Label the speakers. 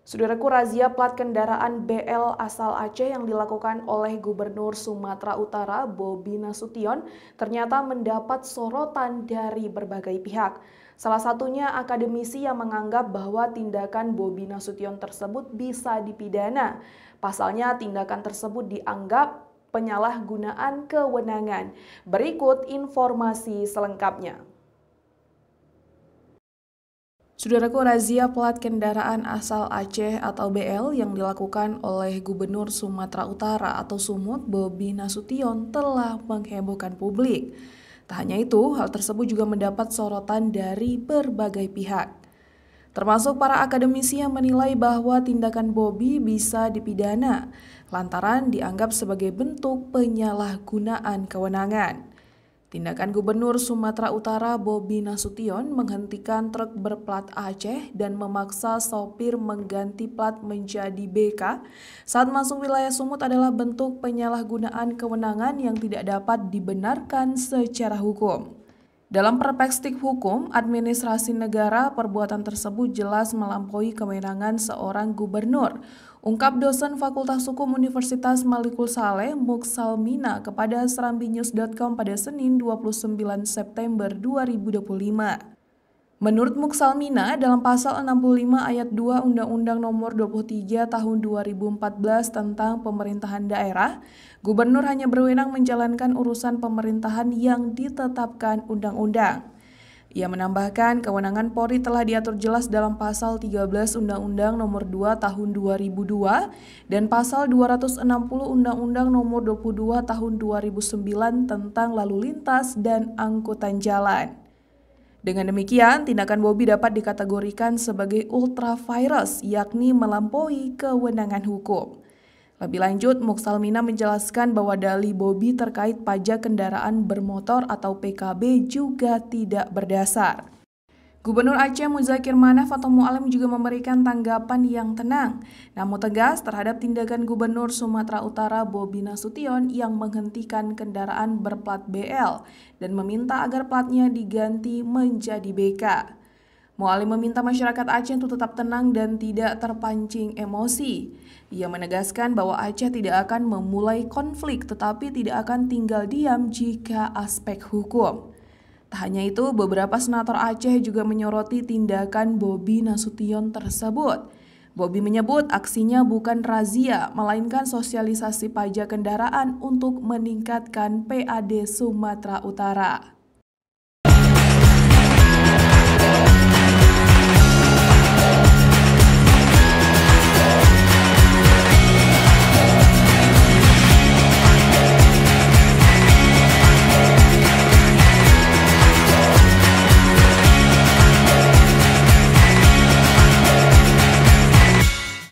Speaker 1: Saudaraku, razia plat kendaraan BL asal Aceh yang dilakukan oleh Gubernur Sumatera Utara Bobi Nasution ternyata mendapat sorotan dari berbagai pihak. Salah satunya akademisi yang menganggap bahwa tindakan Bobi Nasution tersebut bisa dipidana. Pasalnya tindakan tersebut dianggap penyalahgunaan kewenangan. Berikut informasi selengkapnya. Saudaraku, razia plat kendaraan asal Aceh atau BL yang dilakukan oleh Gubernur Sumatera Utara atau Sumut Bobi Nasution telah menghebohkan publik. Tak hanya itu, hal tersebut juga mendapat sorotan dari berbagai pihak. Termasuk para akademisi yang menilai bahwa tindakan Bobi bisa dipidana lantaran dianggap sebagai bentuk penyalahgunaan kewenangan. Tindakan Gubernur Sumatera Utara Bobi Nasution menghentikan truk berplat Aceh dan memaksa sopir mengganti plat menjadi BK saat masuk wilayah Sumut adalah bentuk penyalahgunaan kewenangan yang tidak dapat dibenarkan secara hukum. Dalam perspektif hukum administrasi negara, perbuatan tersebut jelas melampaui kewenangan seorang gubernur, ungkap dosen Fakultas Hukum Universitas Malikul Saleh Muksalmina kepada serambinews.com pada Senin 29 September 2025. Menurut Muksalmina, dalam pasal 65 ayat 2 Undang-Undang Nomor 23 Tahun 2014 tentang pemerintahan daerah, gubernur hanya berwenang menjalankan urusan pemerintahan yang ditetapkan undang-undang. Ia menambahkan, kewenangan Polri telah diatur jelas dalam pasal 13 Undang-Undang Nomor 2 Tahun 2002 dan pasal 260 Undang-Undang Nomor 22 Tahun 2009 tentang lalu lintas dan angkutan jalan. Dengan demikian, tindakan Bobi dapat dikategorikan sebagai ultra virus, yakni melampaui kewenangan hukum. Lebih lanjut, Muksalmina menjelaskan bahwa dalih Bobi terkait pajak kendaraan bermotor atau PKB juga tidak berdasar. Gubernur Aceh Muzakir Manaf atau Mualim juga memberikan tanggapan yang tenang, namun tegas terhadap tindakan Gubernur Sumatera Utara Bobi Nasution yang menghentikan kendaraan berplat BL dan meminta agar platnya diganti menjadi BK. Mualim meminta masyarakat Aceh untuk tetap tenang dan tidak terpancing emosi. Ia menegaskan bahwa Aceh tidak akan memulai konflik tetapi tidak akan tinggal diam jika aspek hukum. Tak hanya itu, beberapa senator Aceh juga menyoroti tindakan Bobi Nasution tersebut. Bobi menyebut aksinya bukan razia, melainkan sosialisasi pajak kendaraan untuk meningkatkan PAD Sumatera Utara.